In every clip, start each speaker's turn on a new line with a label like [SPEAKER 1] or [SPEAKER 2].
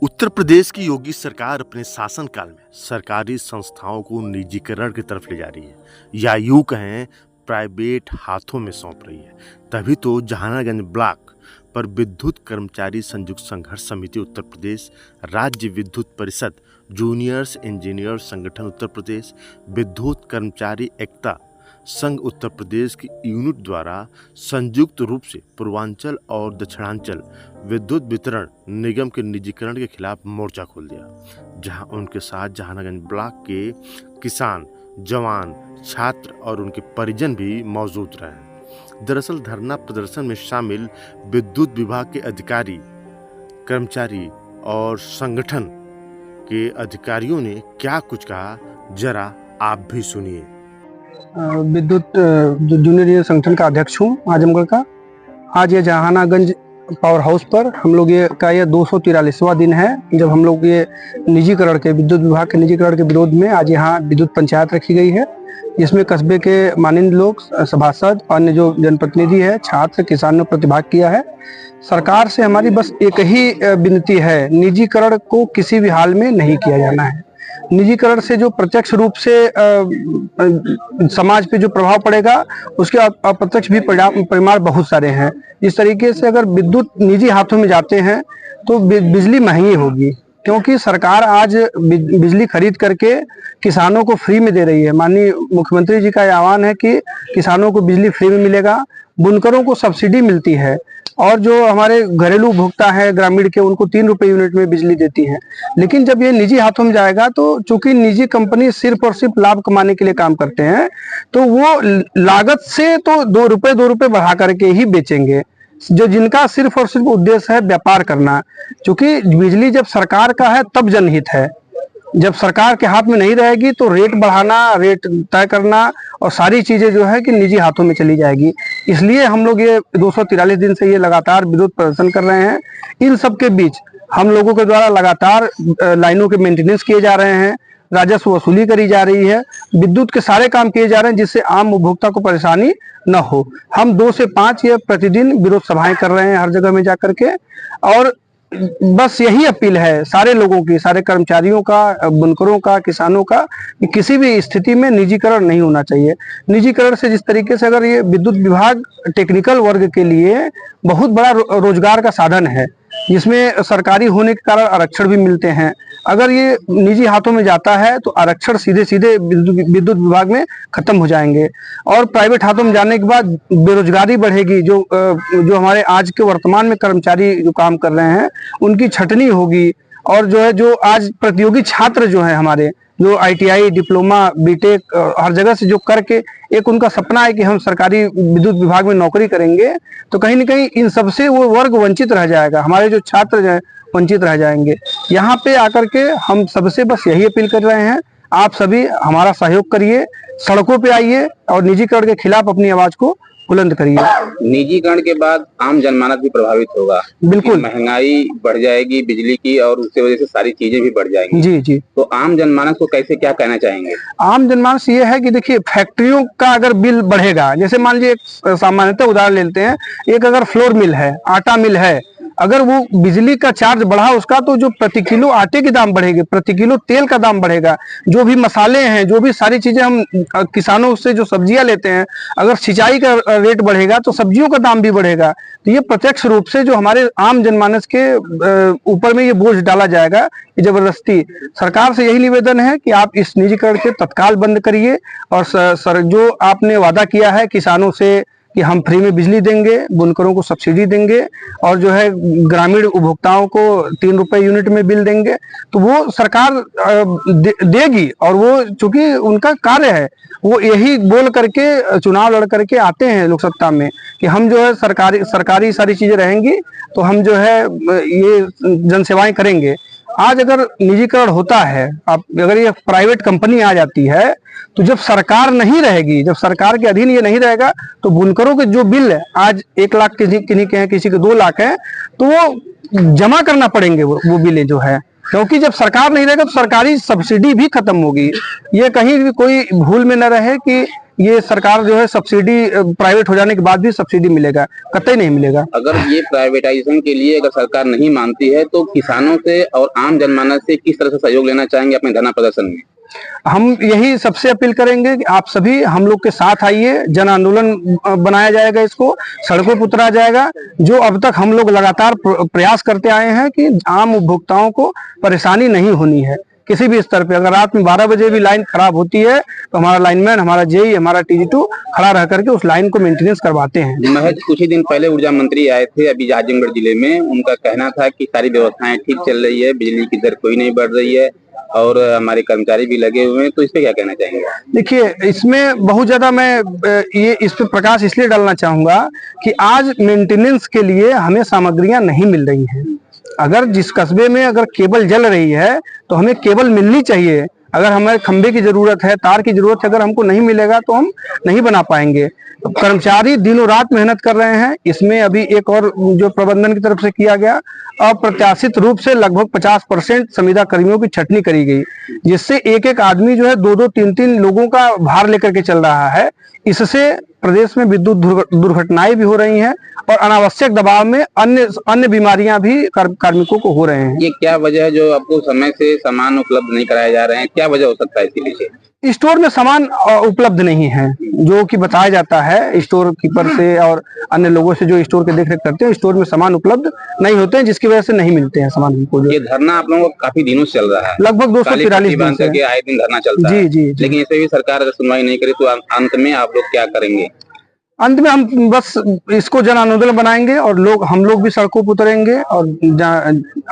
[SPEAKER 1] उत्तर प्रदेश की योगी सरकार अपने शासनकाल में सरकारी संस्थाओं को निजीकरण की तरफ ले जा रही है या यूं कहें प्राइवेट हाथों में सौंप रही है। तभी तो जहानागंज ब्लॉक पर विद्युत कर्मचारी संयुक्त संघर्ष समिति उत्तर प्रदेश, राज्य विद्युत परिषद, जूनियर्स इंजीनियर संगठन उत्तर प्रदेश, विद्युत कर्मचारी एकता संघ उत्तर प्रदेश की यूनिट द्वारा संयुक्त रूप से पूर्वांचल और दक्षिणांचल विद्युत वितरण निगम के निजीकरण के खिलाफ मोर्चा खोल दिया, जहां उनके साथ जहानागंज ब्लॉक के किसान, जवान, छात्र और उनके परिजन भी मौजूद रहे। दरअसल धरना प्रदर्शन में शामिल विद्युत विभाग के अधिकारी, कर्मचारी और संगठन के अधिकारियों ने क्या कुछ कहा, जरा आप भी सुनिए।
[SPEAKER 2] विद्युत जूनियर इंजीनियर संगठन का अध्यक्ष हूँ आजमगढ़ का। आज ये जहानागंज पावर हाउस पर हम लोग ये 243वां दिन है जब हम लोग ये निजीकरण के विद्युत विभाग के निजीकरण के विरोध में आज यहाँ विद्युत पंचायत रखी गई है, जिसमें कस्बे के माननीय लोग, सभासद, अन्य जो जनप्रतिनिधि है, छात्र, किसान ने प्रतिभाग किया है। सरकार से हमारी बस एक ही विनती है, निजीकरण को किसी भी हाल में नहीं किया जाना है। निजीकरण से जो प्रत्यक्ष रूप से समाज पे जो प्रभाव पड़ेगा, उसके अप्रत्यक्ष भी परिणाम बहुत सारे हैं। इस तरीके से अगर विद्युत निजी हाथों में जाते हैं तो बिजली महंगी होगी, क्योंकि सरकार आज बिजली खरीद करके किसानों को फ्री में दे रही है। माननीय मुख्यमंत्री जी का आह्वान है कि किसानों को बिजली फ्री में मिलेगा, बुनकरों को सब्सिडी मिलती है, और जो हमारे घरेलू उपभोक्ता है ग्रामीण के, उनको 3 रुपए यूनिट में बिजली देती है। लेकिन जब ये निजी हाथों में जाएगा तो चूंकि निजी कंपनी सिर्फ और सिर्फ लाभ कमाने के लिए काम करते हैं, तो वो लागत से तो 2 रुपए बढ़ा करके ही बेचेंगे, जो जिनका सिर्फ और सिर्फ उद्देश्य है व्यापार करना। क्योंकि बिजली जब सरकार का है तब जनहित है, जब सरकार के हाथ में नहीं रहेगी तो रेट बढ़ाना, रेट तय करना और सारी चीजें जो है कि निजी हाथों में चली जाएगी। इसलिए हम लोग ये 243 दिन से ये लगातार विरोध प्रदर्शन कर रहे हैं। इन सब के बीच हम लोगों के द्वारा लगातार लाइनों के मेंटेनेंस किए जा रहे हैं, राजस्व वसूली करी जा रही है, विद्युत के सारे काम किए जा रहे हैं जिससे आम उपभोक्ता को परेशानी न हो। हम 2 से 5 ये प्रतिदिन विरोध सभाएं कर रहे हैं हर जगह में जाकर के, और बस यही अपील है सारे लोगों की, सारे कर्मचारियों का, बुनकरों का, किसानों का, कि किसी भी स्थिति में निजीकरण नहीं होना चाहिए। निजीकरण से जिस तरीके से अगर ये विद्युत विभाग टेक्निकल वर्ग के लिए बहुत बड़ा रोजगार का साधन है, जिसमें सरकारी होने के कारण आरक्षण भी मिलते हैं, अगर ये निजी हाथों में जाता है तो आरक्षण सीधे सीधे विद्युत विभाग में खत्म हो जाएंगे, और प्राइवेट हाथों में जाने के बाद बेरोजगारी बढ़ेगी। जो हमारे आज के वर्तमान में कर्मचारी जो काम कर रहे हैं उनकी छटनी होगी, और जो आज प्रतियोगी छात्र जो है हमारे, जो ITI, डिप्लोमा, बीटेक हर जगह से जो करके एक उनका सपना है कि हम सरकारी विद्युत विभाग में नौकरी करेंगे, तो कहीं न कहीं इन सबसे वो वर्ग वंचित रह जाएगा। हमारे जो छात्र जो है वंचित रह जाएंगे। यहाँ पे आकर के हम सबसे बस यही अपील कर रहे हैं, आप सभी हमारा सहयोग करिए, सड़कों पे आइए और निजीकरण के खिलाफ अपनी आवाज को बुलंद करिए।
[SPEAKER 3] निजीकरण के बाद आम जनमानस भी प्रभावित होगा।
[SPEAKER 2] बिल्कुल,
[SPEAKER 3] महंगाई बढ़ जाएगी बिजली की, और उसकी वजह से सारी चीजें भी बढ़ जाएंगी।
[SPEAKER 2] जी जी।
[SPEAKER 3] तो आम जनमानस को कैसे क्या कहना चाहेंगे?
[SPEAKER 2] आम जनमानस ये है कि देखिए, फैक्ट्रियों का अगर बिल बढ़ेगा, जैसे मान लीजिए एक सामान्यतः उदाहरण लेते हैं, एक अगर फ्लोर मिल है, आटा मिल है, अगर वो बिजली का चार्ज बढ़ा उसका, तो जो प्रति किलो आटे के दाम बढ़ेंगे, प्रति किलो तेल का दाम बढ़ेगा, जो भी मसाले हैं, जो भी सारी चीजें हम किसानों से जो सब्जियां लेते हैं, अगर सिंचाई का रेट बढ़ेगा तो सब्जियों का दाम भी बढ़ेगा। तो ये प्रत्यक्ष रूप से जो हमारे आम जनमानस के ऊपर में ये बोझ डाला जाएगा जबरदस्ती। सरकार से यही निवेदन है कि आप इस निजीकरण के तत्काल बंद करिए, और सर जो आपने वादा किया है किसानों से कि हम फ्री में बिजली देंगे, बुनकरों को सब्सिडी देंगे, और जो है ग्रामीण उपभोक्ताओं को 3 रुपए यूनिट में बिल देंगे, तो वो सरकार देगी। और वो चूंकि उनका कार्य है, वो यही बोल करके चुनाव लड़ करके आते हैं लोक सत्ता में कि हम जो है सरकारी सारी चीजें रहेंगी तो हम जो है ये जनसेवाएं करेंगे। आज अगर निजीकरण होता है, आप अगर ये प्राइवेट कंपनी आ जाती है, तो जब सरकार नहीं रहेगी, जब सरकार के अधीन ये नहीं रहेगा, तो बुनकरों के जो बिल है, आज 1 लाख किन्हीं के हैं, किसी के 2 लाख है, तो वो जमा करना पड़ेंगे वो बिलें जो है, क्योंकि जब सरकार नहीं रहेगा तो सरकारी सब्सिडी भी खत्म होगी। ये कहीं भी कोई भूल में न रहे कि ये सरकार जो है सब्सिडी प्राइवेट हो जाने के बाद भी सब्सिडी मिलेगा, कतई नहीं मिलेगा।
[SPEAKER 3] अगर ये प्राइवेटाइजेशन के लिए अगर सरकार नहीं मानती है तो किसानों से और आम जनमानस से किस तरह से सहयोग लेना चाहेंगे अपने धरना प्रदर्शन में?
[SPEAKER 2] हम यही सबसे अपील करेंगे कि आप सभी हम लोग के साथ आइए, जन आंदोलन बनाया जाएगा, इसको सड़कों पर उतरा जाएगा। जो अब तक हम लोग लगातार प्रयास करते आए हैं कि आम उपभोक्ताओं को परेशानी नहीं होनी है किसी भी स्तर पे। अगर रात में 12 बजे भी लाइन खराब होती है तो हमारा लाइनमैन, हमारा जेई, हमारा TG2 खड़ा रह करके उस लाइन को मेंटेनेंस करवाते हैं।
[SPEAKER 3] महज कुछ ही दिन पहले ऊर्जा मंत्री आए थे अभी आजमगढ़ जिले में, उनका कहना था कि सारी व्यवस्थाएं ठीक चल रही है, बिजली की दर कोई नहीं बढ़ रही है और हमारे कर्मचारी भी लगे हुए हैं, तो इस पे क्या कहना चाहेंगे?
[SPEAKER 2] देखिए, इसमें बहुत ज्यादा मैं ये इस पे प्रकाश इसलिए डालना चाहूंगा कि आज मेंटेनेंस के लिए हमें सामग्रियां नहीं मिल रही हैं। अगर जिस कस्बे में अगर केबल जल रही है तो हमें केबल मिलनी चाहिए। अगर हमें खंबे की जरूरत है, तार की जरूरत है, अगर हमको नहीं मिलेगा तो हम नहीं बना पाएंगे। तो कर्मचारी दिनों रात मेहनत कर रहे हैं। इसमें अभी एक और जो प्रबंधन की तरफ से किया गया, अप्रत्याशित रूप से लगभग 50% संविदा कर्मियों की छटनी करी गई, जिससे एक एक आदमी जो है 2-2, 3-3 लोगों का भार लेकर के चल रहा है। इससे प्रदेश में विद्युत दुर्घटनाएं भी हो रही हैं और अनावश्यक दबाव में अन्य बीमारियां भी कार्मिकों को हो रहे हैं।
[SPEAKER 3] ये क्या वजह है जो आपको समय से सामान उपलब्ध नहीं कराए जा रहे हैं? क्या वजह हो सकता है इसके पीछे?
[SPEAKER 2] स्टोर में सामान उपलब्ध नहीं है, जो कि बताया जाता है स्टोर कीपर से और अन्य लोगों से जो स्टोर के देखरेख करते हैं। स्टोर में सामान उपलब्ध नहीं होते हैं, जिसकी वजह से नहीं मिलते हैं सामान हमको।
[SPEAKER 3] ये धरना आप लोगों को काफी दिनों से चल रहा है,
[SPEAKER 2] लगभग 243 दिन से
[SPEAKER 3] आए दिन धरना चलता है।
[SPEAKER 2] जी।
[SPEAKER 3] लेकिन इसे भी सरकार अगर सुनवाई नहीं करे तो अंत में आप लोग क्या करेंगे?
[SPEAKER 2] अंत में हम बस इसको जन आंदोलन बनाएंगे और हम लोग भी सड़कों पर उतरेंगे और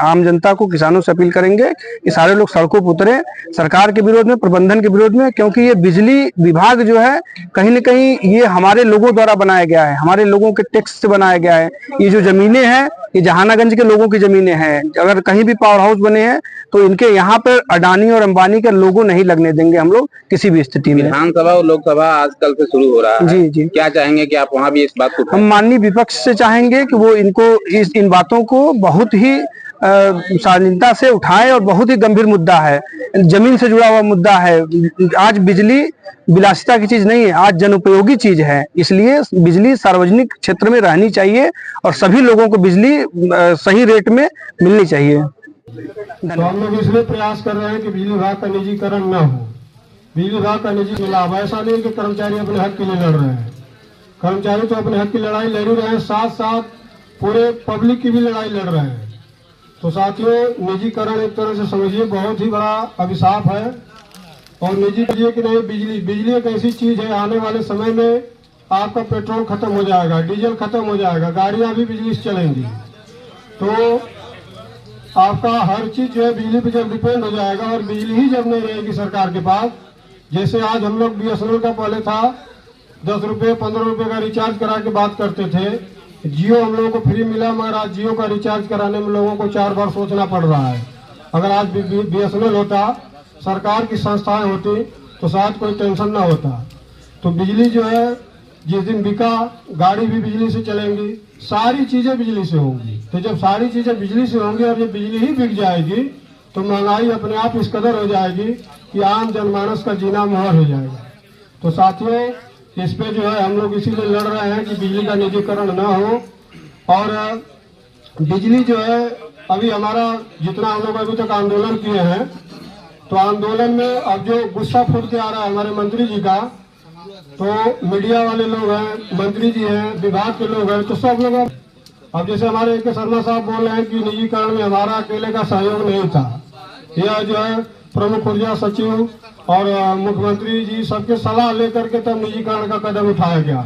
[SPEAKER 2] आम जनता को, किसानों से अपील करेंगे कि सारे लोग सड़कों पर उतरे सरकार के विरोध में, प्रबंधन के विरोध में। क्योंकि ये बिजली विभाग जो है कहीं न कहीं ये हमारे लोगों द्वारा बनाया गया है, हमारे लोगों के टैक्स से बनाया गया है। ये जो जमीनें हैं ये जहानागंज के लोगों की जमीनें हैं। अगर कहीं भी पावर हाउस बने हैं तो इनके यहाँ पर अडानी और अंबानी के लोगो नहीं लगने देंगे हम लोग किसी भी स्थिति में।
[SPEAKER 3] विधानसभा और लोकसभा आजकल से शुरू हो रहा है।
[SPEAKER 2] जी।
[SPEAKER 3] क्या चाहेंगे कि आप वहाँ भी इस बात को?
[SPEAKER 2] हम माननीय विपक्ष से चाहेंगे कि वो इन बातों को बहुत ही सावधानता से उठाए और बहुत ही गंभीर मुद्दा है, जमीन से जुड़ा हुआ मुद्दा है। आज बिजली विलासिता की चीज नहीं है, आज जनोपयोगी चीज है। इसलिए बिजली सार्वजनिक क्षेत्र में रहनी चाहिए और सभी लोगों को बिजली सही रेट में मिलनी चाहिए।
[SPEAKER 4] तो हम लोग इसलिए प्रयास कर रहे हैं कि बिजली विभाग का निजीकरण न हो। बिजली विभाग का निजी लाभ ऐसा नहीं कि कर्मचारी अपने हक के लिए लड़ रहे हैं। कर्मचारी तो अपने हक की लड़ाई लड़ ही रहे हैं, साथ साथ पूरे पब्लिक की भी लड़ाई लड़ रहे हैं। तो साथियों, निजीकरण एक तरह से समझिए बहुत ही बड़ा अभिशाप है। और निजी कीजिए कि नहीं, बिजली एक ऐसी चीज है, आने वाले समय में आपका पेट्रोल खत्म हो जाएगा, डीजल खत्म हो जाएगा, गाड़ियां भी बिजली से चलेंगी, तो आपका हर चीज जो है बिजली पे जब डिपेंड हो जाएगा। और बिजली ही जब नहीं रहेगी सरकार के पास, जैसे आज हम लोग BSNL का पहले था 10 रुपये 15 रुपये का रिचार्ज करा के बात करते थे। जियो हम लोगों को फ्री मिला, मगर आज जियो का रिचार्ज कराने में लोगों को 4 बार सोचना पड़ रहा है। अगर आज BSNL होता, सरकार की संस्थाएं होती, तो शायद कोई टेंशन ना होता। तो बिजली जो है जिस दिन बिका, गाड़ी भी बिजली से चलेंगी, सारी चीजें बिजली से होंगी। तो जब सारी चीजें बिजली से होंगी और जब बिजली ही बिक जाएगी तो महंगाई अपने आप इस कदर हो जाएगी कि आम जनमानस का जीना मुहाल हो जाएगा। तो साथियों, इस पे जो है हम लोग इसीलिए लड़ रहे हैं कि बिजली का निजीकरण न हो। और बिजली जो है अभी हमारा जितना हम लोग अभी तक आंदोलन किए हैं, तो आंदोलन में अब जो गुस्सा फूट के आ रहा है हमारे मंत्री जी का, तो मीडिया वाले लोग हैं, मंत्री जी हैं, विभाग के लोग हैं, तो सब लोग अब जैसे हमारे AK शर्मा साहब बोल रहे हैं कि निजीकरण में हमारा अकेले का सहयोग नहीं था। यह जो है प्रमुख ऊर्जा सचिव और मुख्यमंत्री जी सबके सलाह लेकर के तब निजीकरण का कदम उठाया गया।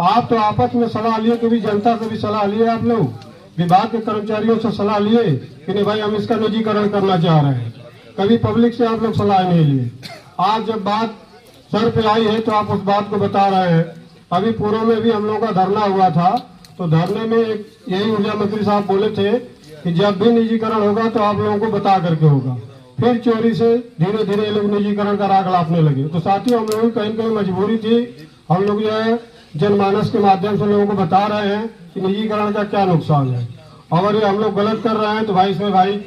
[SPEAKER 4] आप तो आपस में सलाह लिए, कभी जनता से भी सलाह लिए, आप लोग विभाग के कर्मचारियों से सलाह लिए कि नहीं भाई हम इसका निजीकरण करना चाह रहे हैं, कभी पब्लिक से आप लोग सलाह नहीं लिए। आज जब बात सर पे आई है तो आप उस बात को बता रहे हैं। अभी पूर्व में भी हम लोगों का धरना हुआ था, तो धरने में यही ऊर्जा मंत्री साहब बोले थे कि जब भी निजीकरण होगा तो आप लोगों को बता करके होगा। फिर चोरी से धीरे धीरे लोग निजीकरण का राग लापने लगे। तो साथियों, हम लोगों की कहीं कहीं मजबूरी थी। हम लोग जो है जनमानस के माध्यम से लोगों को बता रहे हैं कि निजीकरण का क्या नुकसान है। अगर ये हम लोग गलत कर रहे हैं तो भाई इसमें भाई